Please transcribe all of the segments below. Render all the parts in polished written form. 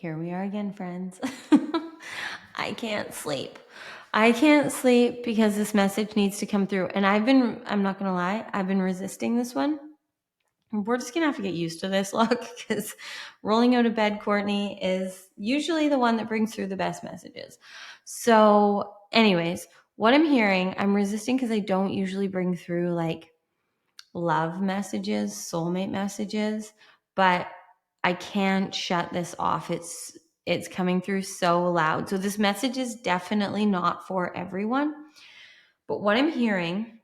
Here we are again, friends. I can't sleep. I can't sleep because this message needs to come through. And I'm not going to lie, I've been resisting this one. We're just going to have to get used to this look because rolling out of bed, Cortnie, is usually the one that brings through the best messages. So anyways, what I'm hearing, I'm resisting because I don't usually bring through like love messages, soulmate messages, but I can't shut this off. It's coming through so loud. So this message is definitely not for everyone. But what I'm hearing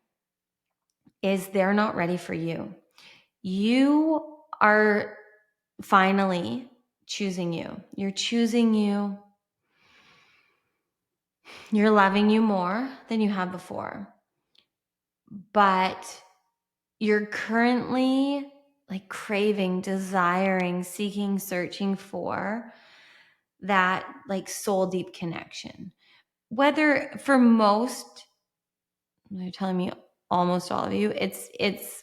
is they're not ready for you. You are finally choosing you. You're choosing you. You're loving you more than you have before. But you're currently like craving, desiring, seeking, searching for that like soul deep connection. Whether for most, you're telling me almost all of you, it's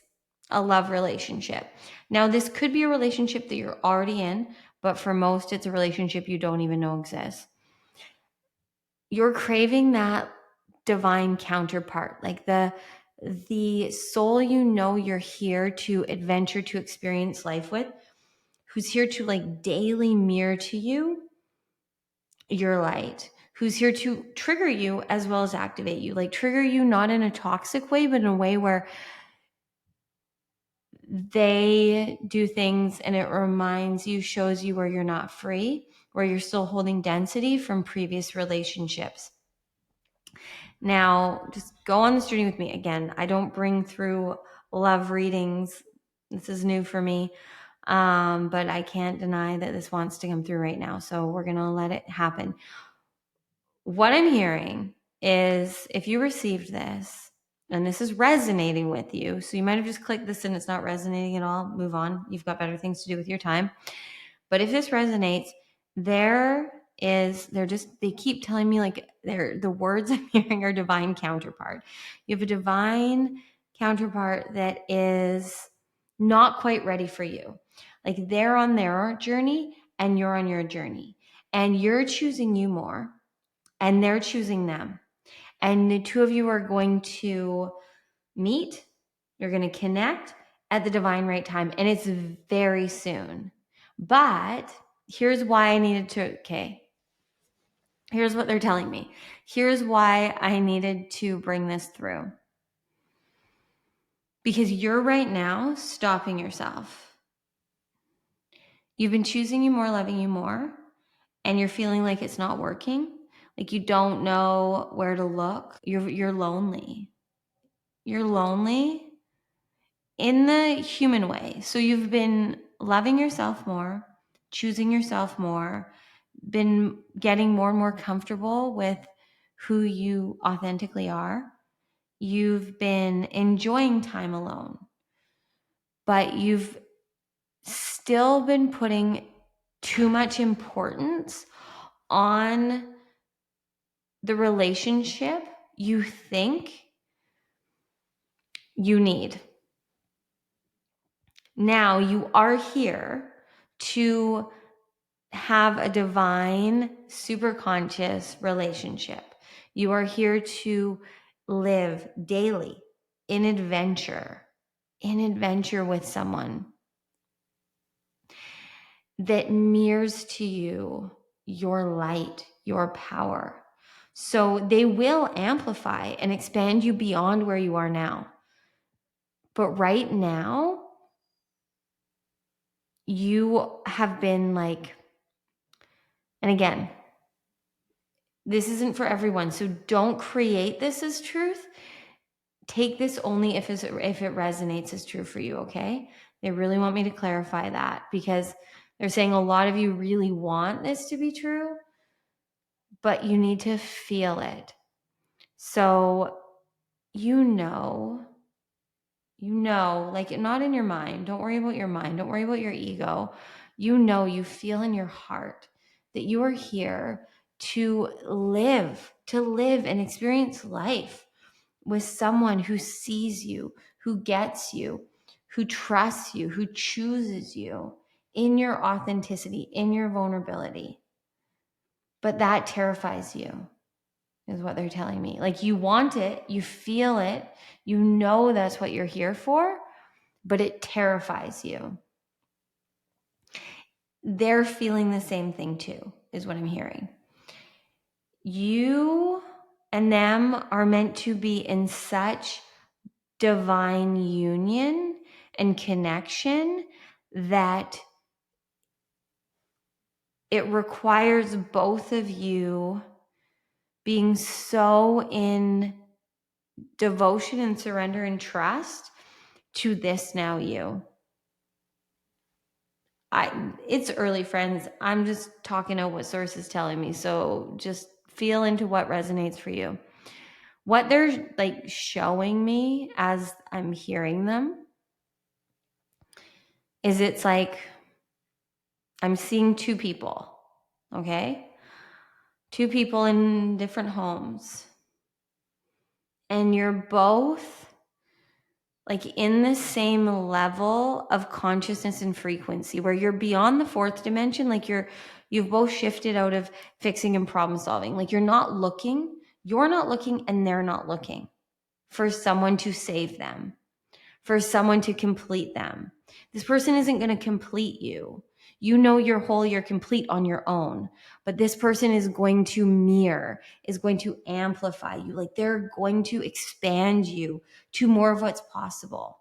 a love relationship. Now, this could be a relationship that you're already in, but for most, it's a relationship you don't even know exists. You're craving that divine counterpart, like the soul you know you're here to adventure, to experience life with, who's here to like daily mirror to you your light, who's here to trigger you as well as activate you, like trigger you not in a toxic way, but in a way where they do things and it reminds you, shows you where you're not free, where you're still holding density from previous relationships. Now, just go on this journey with me. Again, I don't bring through love readings. This is new for me. But I can't deny that this wants to come through right now. So we're going to let it happen. What I'm hearing is if you received this and this is resonating with you, so you might have just clicked this and it's not resonating at all, move on. You've got better things to do with your time. But if this resonates, they keep telling me like the words I'm hearing are divine counterpart. You have a divine counterpart that is not quite ready for you. Like they're on their journey and you're on your journey and you're choosing you more and they're choosing them. And the two of you are going to meet. You're going to connect at the divine right time. And it's very soon. But here's why I needed to, here's what they're telling me. Here's why I needed to bring this through. Because you're right now stopping yourself. You've been choosing you more, loving you more, and you're feeling like it's not working. Like you don't know where to look. You're lonely. You're lonely in the human way. So you've been loving yourself more, choosing yourself more, been getting more and more comfortable with who you authentically are. You've been enjoying time alone, but you've still been putting too much importance on the relationship you think you need. Now you are here to have a divine, super conscious relationship. You are here to live daily in adventure with someone that mirrors to you your light, your power. So they will amplify and expand you beyond where you are now. But right now, you have been like, and again, this isn't for everyone. So don't create this as truth. Take this only if it resonates as true for you, okay? They really want me to clarify that because they're saying a lot of you really want this to be true, but you need to feel it. So you know, like not in your mind. Don't worry about your mind. Don't worry about your ego. You feel in your heart that you are here to live and experience life with someone who sees you, who gets you, who trusts you, who chooses you in your authenticity, in your vulnerability. But that terrifies you, is what they're telling me. Like, you want it, you feel it, you know that's what you're here for, but it terrifies you. They're feeling the same thing too, is what I'm hearing. You and them are meant to be in such divine union and connection that it requires both of you being so in devotion and surrender and trust to this now you. It's early, friends. I'm just talking out what source is telling me. So just feel into what resonates for you. What they're like showing me as I'm hearing them is it's like I'm seeing two people, okay? Two people in different homes. And you're both like in the same level of consciousness and frequency where you're beyond the fourth dimension. Like you've both shifted out of fixing and problem solving. Like you're not looking and they're not looking for someone to save them, for someone to complete them. This person isn't going to complete you. You know you're whole, you're complete on your own. But this person is going to mirror, is going to amplify you. Like they're going to expand you to more of what's possible.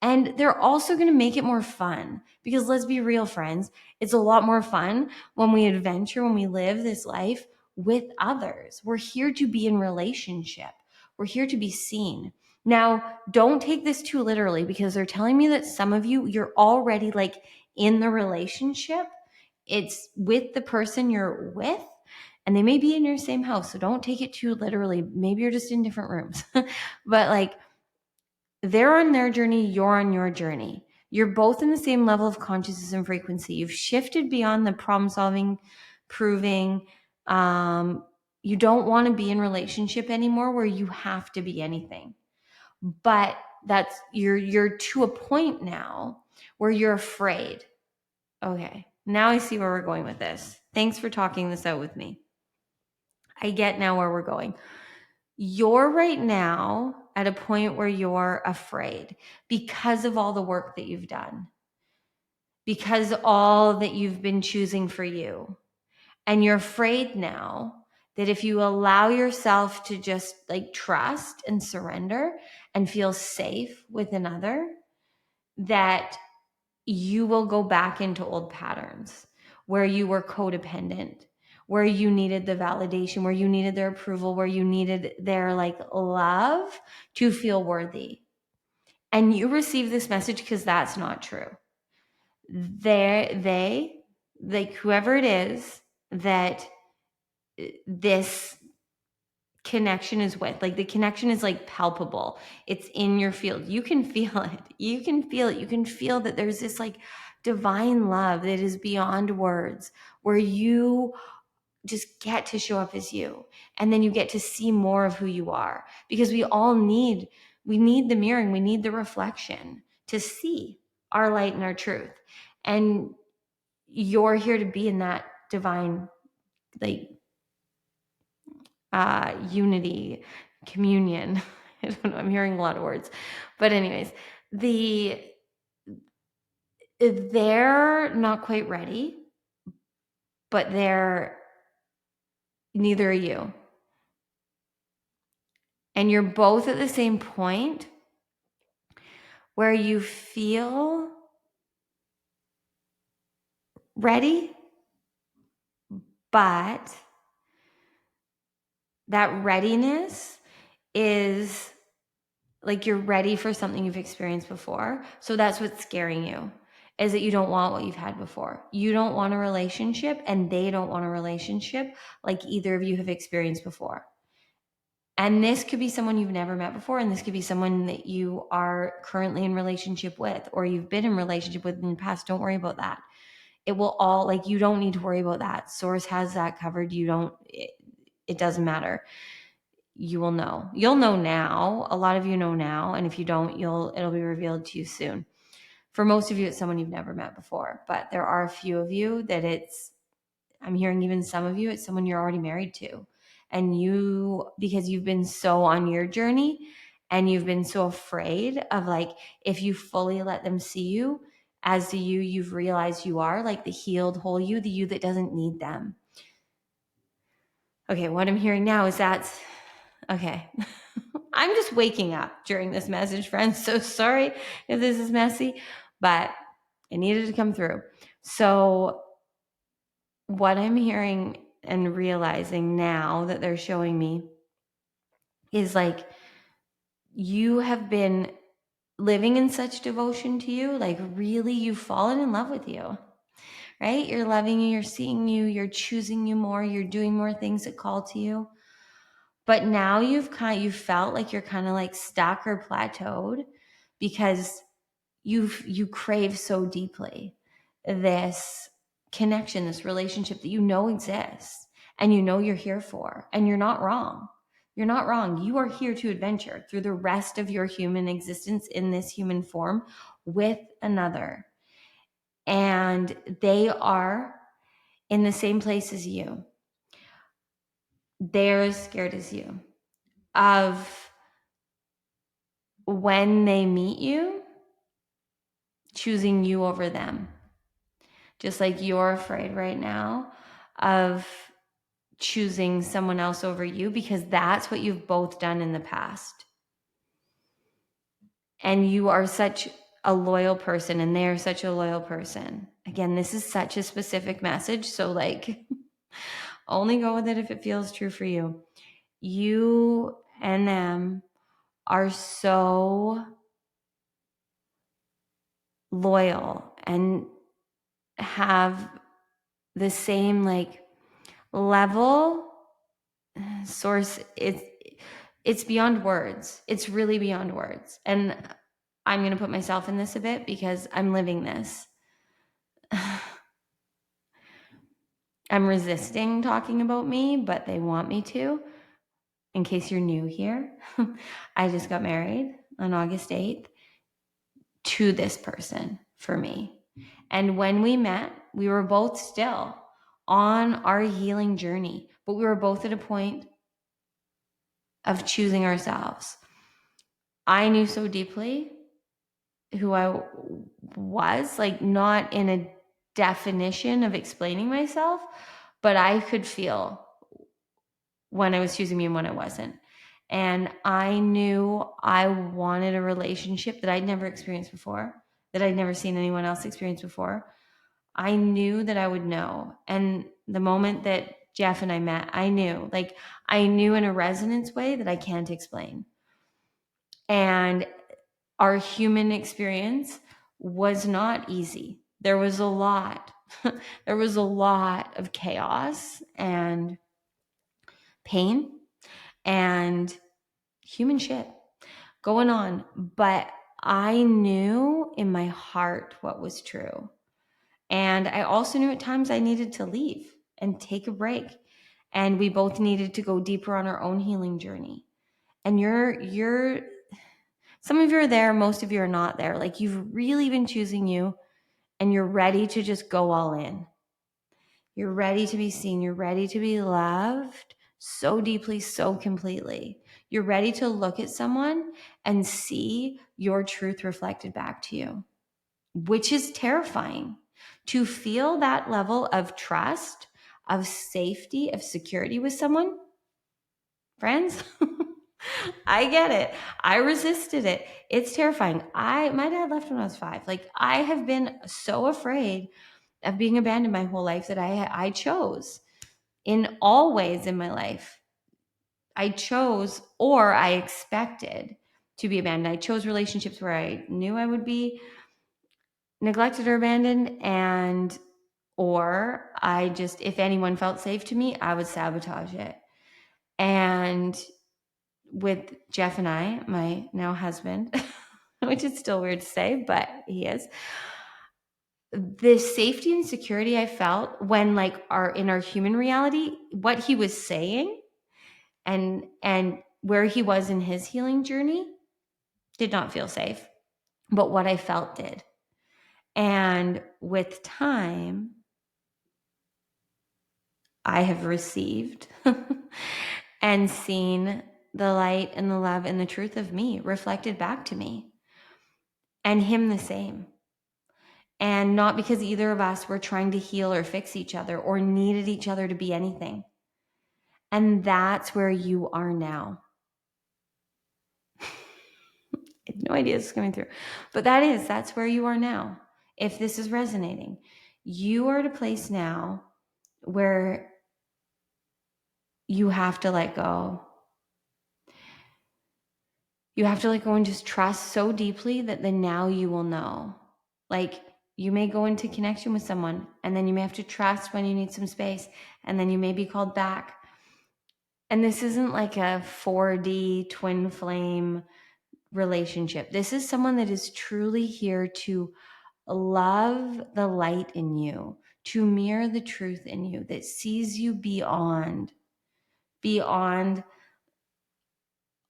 And they're also going to make it more fun, because let's be real, friends. It's a lot more fun when we adventure, when we live this life with others. We're here to be in relationship. We're here to be seen. Now, don't take this too literally, because they're telling me that some of you, you're already like in the relationship. It's with the person you're with, and they may be in your same house. So don't take it too literally. Maybe you're just in different rooms, but like they're on their journey, you're on your journey. You're both in the same level of consciousness and frequency. You've shifted beyond the problem solving, proving. You don't want to be in relationship anymore where you have to be anything. But that's you're to a point now where you're afraid. Okay, now I see where we're going with this. Thanks for talking this out with me. I get now where we're going. You're right now at a point where you're afraid because of all the work that you've done, because all that you've been choosing for you. And you're afraid now that if you allow yourself to just like trust and surrender and feel safe with another, that you will go back into old patterns where you were codependent, where you needed the validation, where you needed their approval, where you needed their like love to feel worthy. And you receive this message because that's not true. They, like whoever it is that this connection is with, like the connection is like palpable. It's in your field. You can feel it. You can feel it. You can feel that there's this like divine love that is beyond words, where you just get to show up as you. And then you get to see more of who you are, because we need the mirroring. We need the reflection to see our light and our truth. And you're here to be in that divine, like, unity, communion. I don't know, I'm hearing a lot of words. But anyways, they're not quite ready, but neither are you. And you're both at the same point where you feel ready, but that readiness is like you're ready for something you've experienced before. So that's what's scaring you, is that you don't want what you've had before. You don't want a relationship, and they don't want a relationship like either of you have experienced before. And this could be someone you've never met before, and this could be someone that you are currently in relationship with, or you've been in relationship with in the past. Don't worry about that. It will all, like, you don't need to worry about that. Source has that covered. It doesn't matter. You will know. You'll know now. A lot of you know now. And if you don't, it'll be revealed to you soon. For most of you, it's someone you've never met before, but there are a few of you that I'm hearing even some of you, it's someone you're already married to. And because you've been so on your journey and you've been so afraid of like, if you fully let them see you as the you've realized you are, like the healed whole you, the you that doesn't need them. Okay, what I'm hearing now is okay. I'm just waking up during this message, friends. So sorry if this is messy, but it needed to come through. So what I'm hearing and realizing now that they're showing me is like, you have been living in such devotion to you, like really you've fallen in love with you, right? You're loving you, you're seeing you, you're choosing you more, you're doing more things that call to you. But now you felt like you're kind of like stuck or plateaued because you crave so deeply this connection, this relationship that you know exists and you know you're here for, and you're not wrong. You're not wrong. You are here to adventure through the rest of your human existence in this human form with another. And they are in the same place as you. They're as scared as you of when they meet you, choosing you over them. Just like you're afraid right now of choosing someone else over you, because that's what you've both done in the past. And you are such a loyal person and they're such a loyal person. Again, this is such a specific message. So like, only go with it if it feels true for you. You and them are so loyal and have the same like level source. It's beyond words. It's really beyond words. And I'm going to put myself in this a bit because I'm living this. I'm resisting talking about me, but they want me to. In case you're new here, I just got married on August 8th to this person for me. And when we met, we were both still on our healing journey, but we were both at a point of choosing ourselves. I knew so deeply who I was, like not in a definition of explaining myself, but I could feel when I was choosing me and when I wasn't. And I knew I wanted a relationship that I'd never experienced before, that I'd never seen anyone else experience before. I knew that I would know. And the moment that Jeff and I met, I knew in a resonance way that I can't explain. And our human experience was not easy. There was a lot. There was a lot of chaos and pain and human shit going on. But I knew in my heart what was true. And I also knew at times I needed to leave and take a break. And we both needed to go deeper on our own healing journey. And some of you are there, most of you are not there. Like you've really been choosing you and you're ready to just go all in. You're ready to be seen. You're ready to be loved so deeply, so completely. You're ready to look at someone and see your truth reflected back to you, which is terrifying. To feel that level of trust, of safety, of security with someone, friends, I get it. I resisted it. It's terrifying. My dad left when I was 5. Like I have been so afraid of being abandoned my whole life that I chose in all ways in my life. I chose, or I expected to be abandoned. I chose relationships where I knew I would be neglected or abandoned, or I just, if anyone felt safe to me, I would sabotage it. And with Jeff and I, my now husband, which is still weird to say, but he is, the safety and security I felt when in our human reality, what he was saying and where he was in his healing journey did not feel safe, but what I felt did. And with time, I have received and seen the light and the love and the truth of me reflected back to me, and him the same. And not because either of us were trying to heal or fix each other or needed each other to be anything. And that's where you are now. I have no idea it's coming through, but that's where you are now. If this is resonating, you are at a place now where you have to let go. You have to let go and just trust so deeply that then now you will know. Like, you may go into connection with someone, and then you may have to trust when you need some space, and then you may be called back. And this isn't like a 4D twin flame relationship. This is someone that is truly here to love the light in you, to mirror the truth in you, that sees you beyond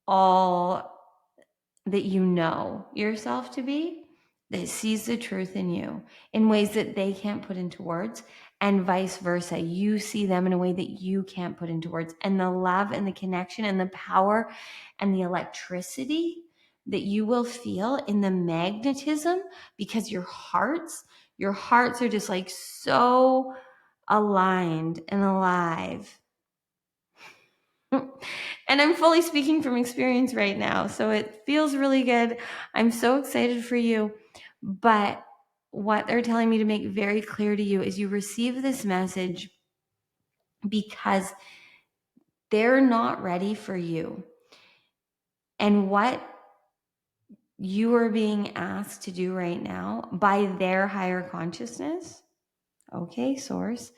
all that you know yourself to be, that sees the truth in you in ways that they can't put into words, and vice versa. You see them in a way that you can't put into words. And the love and the connection and the power and the electricity that you will feel in the magnetism, because your hearts are just like so aligned and alive. And I'm fully speaking from experience right now, so it feels really good. I'm so excited for you. But what they're telling me to make very clear to you is you receive this message because they're not ready for you. And what you are being asked to do right now by their higher consciousness, okay, source,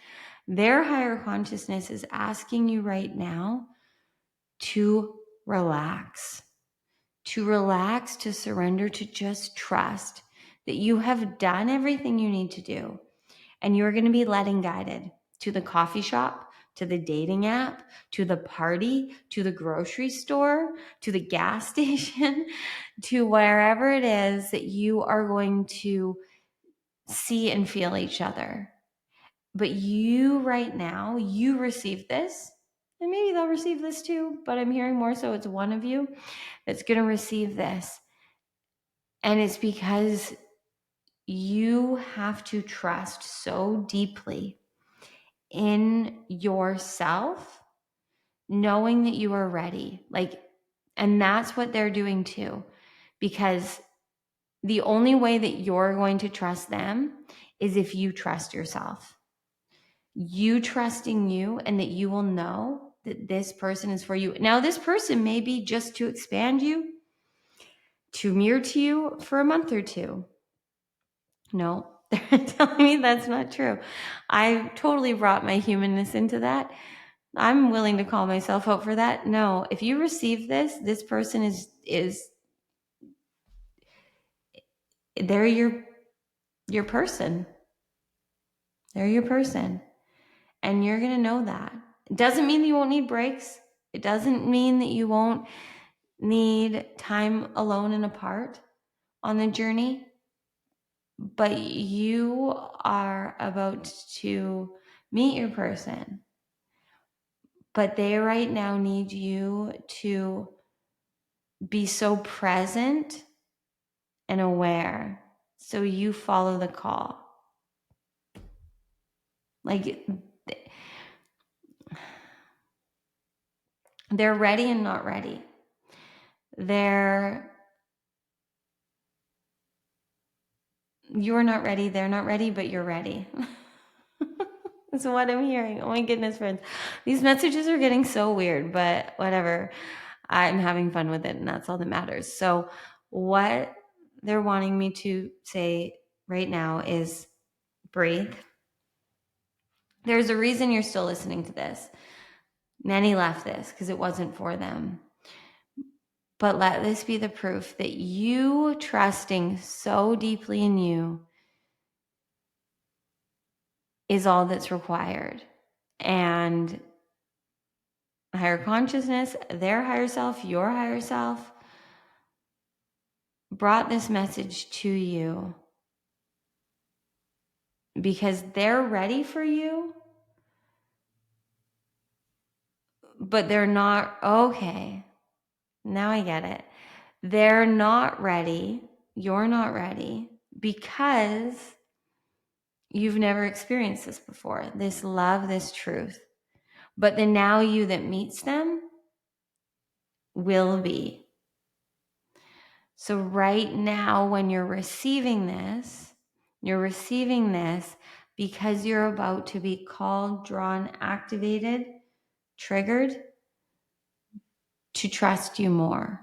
their higher consciousness is asking you right now to relax. To surrender, to just trust that you have done everything you need to do, and you're going to be led and guided to the coffee shop, to the dating app, to the party, to the grocery store, to the gas station, to wherever it is that you are going to see and feel each other. But you right now, you receive this, and maybe they'll receive this too, but I'm hearing more so it's one of you that's going to receive this. And it's because you have to trust so deeply in yourself, knowing that you are ready. And that's what they're doing too, because the only way that you're going to trust them is if you trust yourself. You trusting you, and that you will know that this person is for you. Now, this person may be just to expand you, to mirror to you for a month or two. No, they're telling me that's not true. I totally brought my humanness into that. I'm willing to call myself out for that. No, if you receive this person is they're your person. They're your person. And you're going to know that. It doesn't mean that you won't need breaks. It doesn't mean that you won't need time alone and apart on the journey. But you are about to meet your person. But they right now need you to be so present and aware, so you follow the call. Like, they're ready and not ready. You're not ready, they're not ready, but you're ready. That's what I'm hearing. Oh my goodness, friends. These messages are getting so weird, but whatever. I'm having fun with it, and that's all that matters. So what they're wanting me to say right now is breathe. There's a reason you're still listening to this. Many left this because it wasn't for them. But let this be the proof that you trusting so deeply in you is all that's required. And higher consciousness, their higher self, your higher self, brought this message to you because they're ready for you, but they're not. Okay, now I get it. They're not ready. You're not ready because you've never experienced this before, this love, this truth. But the now you that meets them will be. So right now, when you're receiving this because you're about to be called, drawn, activated, triggered to trust you more.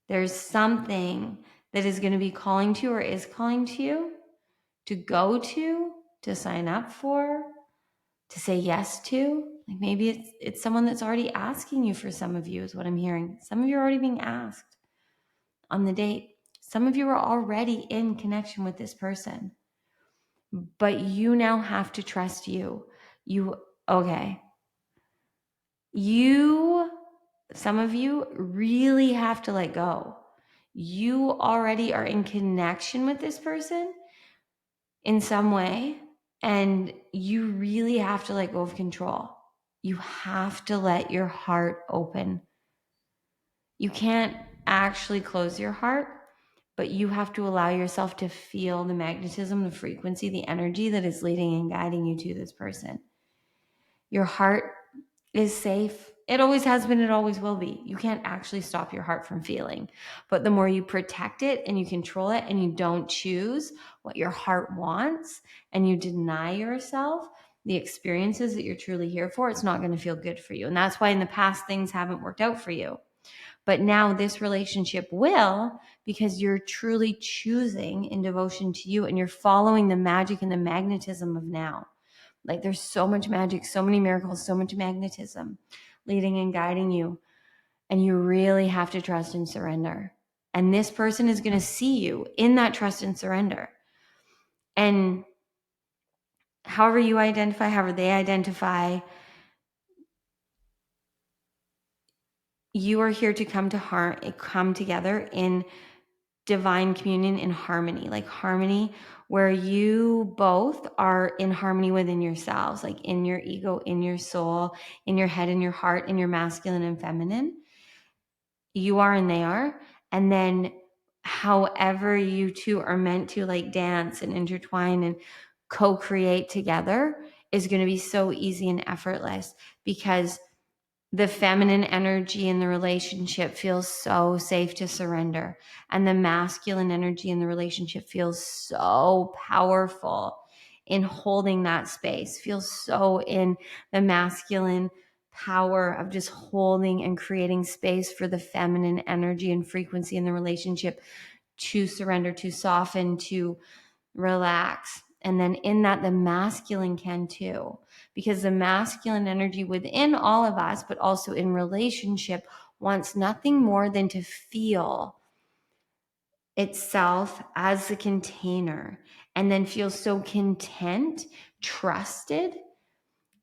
There's something that is going to be calling to you or is calling to you to go to sign up for, to say yes to. Like maybe it's someone that's already asking you. For some of you is what I'm hearing. Some of you are already being asked on the date. Some of you are already in connection with this person, but you now have to trust you. Some of you really have to let go. You already are in connection with this person in some way, and you really have to let go of control. You have to let your heart open. You can't actually close your heart, but you have to allow yourself to feel the magnetism, the frequency, the energy that is leading and guiding you to this person. Your heart is safe. It always has been, it always will be. You can't actually stop your heart from feeling. But the more you protect it and you control it and you don't choose what your heart wants and you deny yourself the experiences that you're truly here for, it's not going to feel good for you. And that's why in the past things haven't worked out for you. But now this relationship will, because you're truly choosing in devotion to you and you're following the magic and the magnetism of now. Like there's so much magic, so many miracles, so much magnetism leading and guiding you. And you really have to trust and surrender. And this person is going to see you in that trust and surrender. And however you identify, however they identify, you are here to come together in divine communion, in harmony, like harmony where you both are in harmony within yourselves, like in your ego, in your soul, in your head, in your heart, in your masculine and feminine. You are and they are. And then however you two are meant to like dance and intertwine and co-create together is going to be so easy and effortless because the feminine energy in the relationship feels so safe to surrender. And the masculine energy in the relationship feels so powerful in holding that space, feels so in the masculine power of just holding and creating space for the feminine energy and frequency in the relationship to surrender, to soften, to relax. And then in that, the masculine can too, because the masculine energy within all of us, but also in relationship, wants nothing more than to feel itself as the container and then feel so content, trusted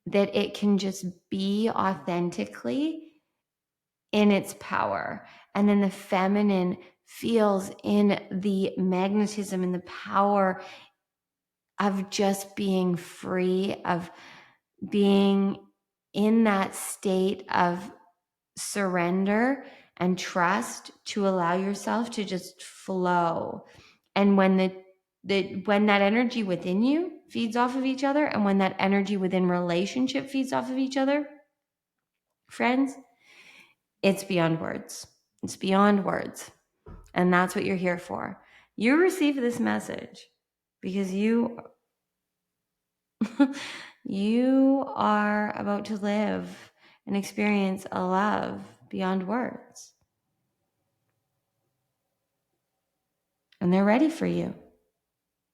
that it can just be authentically in its power. And then the feminine feels in the magnetism and the power of just being free, of being in that state of surrender and trust to allow yourself to just flow. And when when that energy within you feeds off of each other, and when that energy within relationship feeds off of each other, friends, it's beyond words. It's beyond words. And that's what you're here for. You receive this message because you you are about to live and experience a love beyond words. And they're ready for you,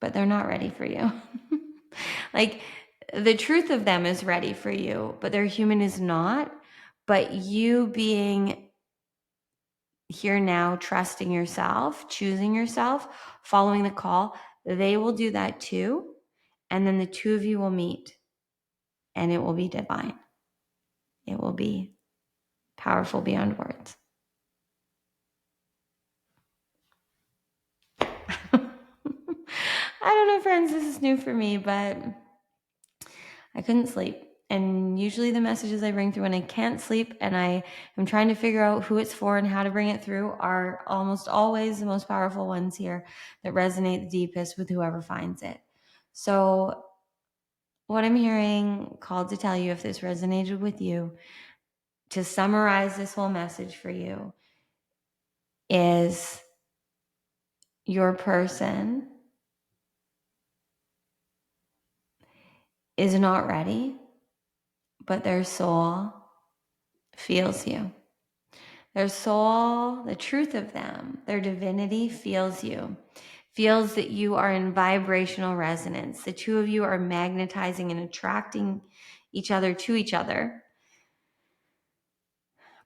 but they're not ready for you. Like the truth of them is ready for you, but their human is not. But you being here now, trusting yourself, choosing yourself, following the call, they will do that too. And then the two of you will meet and it will be divine. It will be powerful beyond words. I don't know, friends, this is new for me, but I couldn't sleep. And usually the messages I bring through when I can't sleep and I am trying to figure out who it's for and how to bring it through are almost always the most powerful ones here that resonate the deepest with whoever finds it. So what I'm hearing called to tell you, if this resonated with you, to summarize this whole message for you, is your person is not ready, but their soul feels you. Their soul, the truth of them, their divinity feels you, feels that you are in vibrational resonance. The two of you are magnetizing and attracting each other to each other.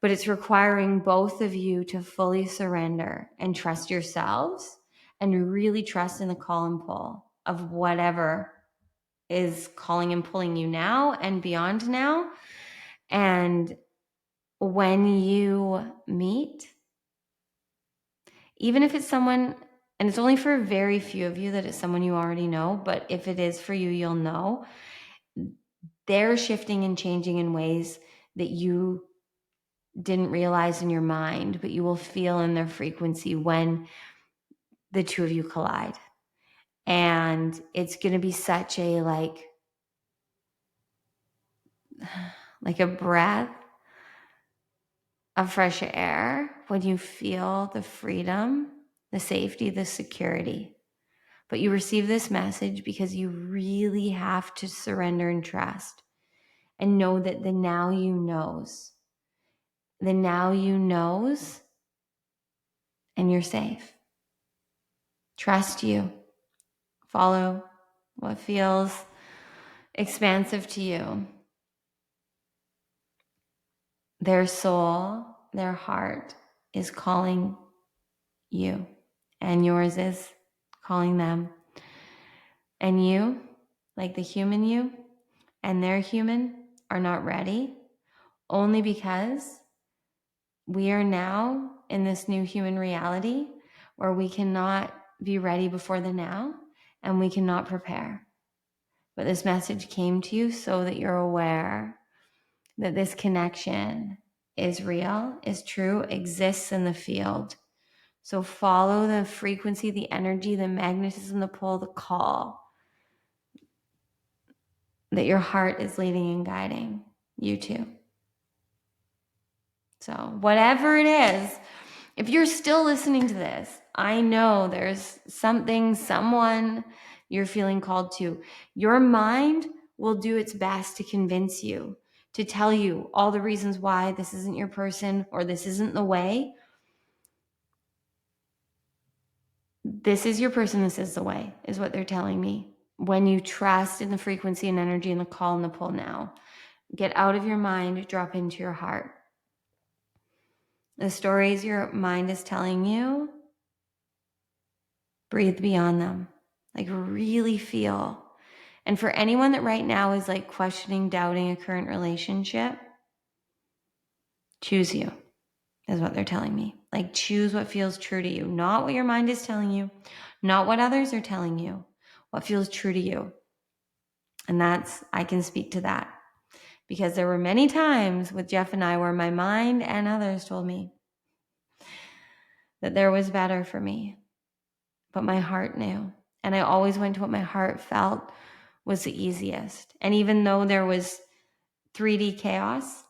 But it's requiring both of you to fully surrender and trust yourselves and really trust in the call and pull of whatever is calling and pulling you now and beyond now. And when you meet, even if it's someone, and it's only for very few of you that it's someone you already know, but if it is for you, you'll know they're shifting and changing in ways that you didn't realize in your mind, but you will feel in their frequency when the two of you collide. And it's going to be such a like a breath of fresh air when you feel the freedom, the safety, the security. But you receive this message because you really have to surrender and trust and know that the now you knows. The now you knows, and you're safe. Trust you. Follow what feels expansive to you. Their soul, their heart is calling you, and yours is calling them. And you, like the human you, and their human are not ready, only because we are now in this new human reality where we cannot be ready before the now and we cannot prepare. But this message came to you so that you're aware that this connection is real, is true, exists in the field. So follow the frequency, the energy, the magnetism, the pull, the call that your heart is leading and guiding you to. So whatever it is, if you're still listening to this, I know there's something, someone you're feeling called to. Your mind will do its best to convince you, to tell you all the reasons why this isn't your person or this isn't the way. This is your person, this is the way, is what they're telling me. When you trust in the frequency and energy and the call and the pull now, get out of your mind, drop into your heart. The stories your mind is telling you, breathe beyond them. Like really feel. And for anyone that right now is like questioning, doubting a current relationship, choose you, is what they're telling me. Like choose what feels true to you, not what your mind is telling you, not what others are telling you, what feels true to you. And I can speak to that because there were many times with Jeff and I where my mind and others told me that there was better for me, but my heart knew. And I always went to what my heart felt was the easiest. And even though there was 3D chaos,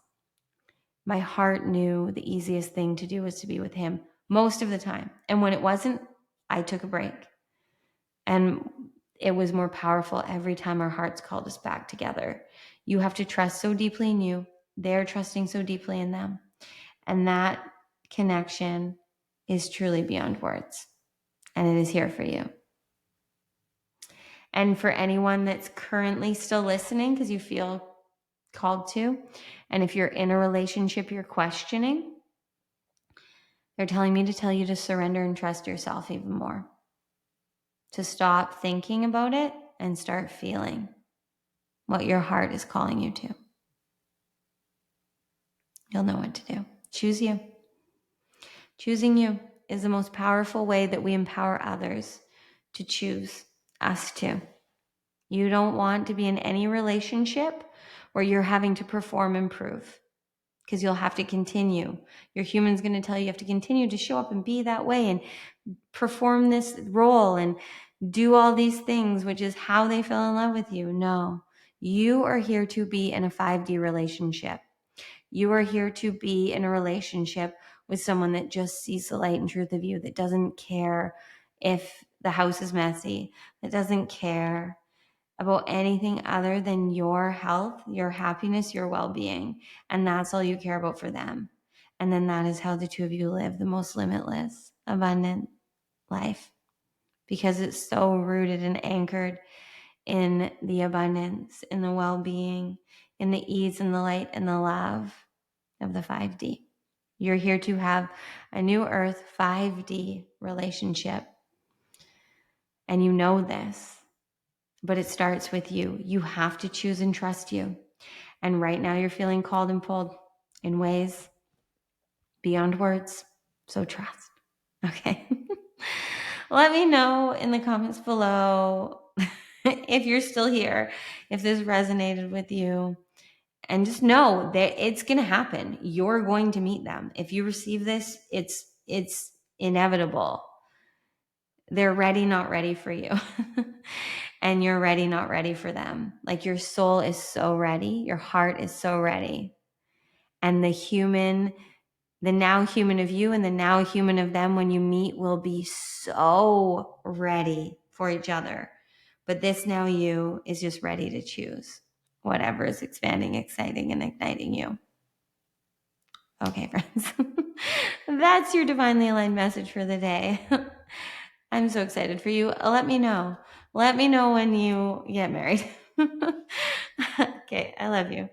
my heart knew the easiest thing to do was to be with him most of the time. And when it wasn't, I took a break. And it was more powerful every time our hearts called us back together. You have to trust so deeply in you. They're trusting so deeply in them. And that connection is truly beyond words. And it is here for you. And for anyone that's currently still listening because you feel called to, and if you're in a relationship you're questioning, they're telling me to tell you to surrender and trust yourself even more. To stop thinking about it and start feeling what your heart is calling you to. You'll know what to do. Choose you. Choosing you is the most powerful way that we empower others to choose Us too. You don't want to be in any relationship where you're having to perform and prove, because you'll have to continue. Your human's going to tell you have to continue to show up and be that way and perform this role and do all these things, which is how they fell in love with you. No, you are here to be in a 5D relationship. You are here to be in a relationship with someone that just sees the light and truth of you, that doesn't care if the house is messy, that doesn't care about anything other than your health, your happiness, your well-being. And that's all you care about for them. And then that is how the two of you live the most limitless, abundant life, because it's so rooted and anchored in the abundance, in the well-being, in the ease and the light and the love of the 5D. You're here to have a new earth 5D relationship. And you know this, but it starts with you. You have to choose and trust you. And right now you're feeling called and pulled in ways beyond words. So trust. Okay. Let me know in the comments below if you're still here, if this resonated with you. And just know that it's going to happen. You're going to meet them. If you receive this, it's inevitable. They're ready, not ready for you. And you're ready, not ready for them. Like your soul is so ready. Your heart is so ready. And the now human of you and the now human of them, when you meet, will be so ready for each other. But this now you is just ready to choose whatever is expanding, exciting, and igniting you. Okay, friends. That's your divinely aligned message for the day. I'm so excited for you. Let me know. Let me know when you get married. Okay, I love you.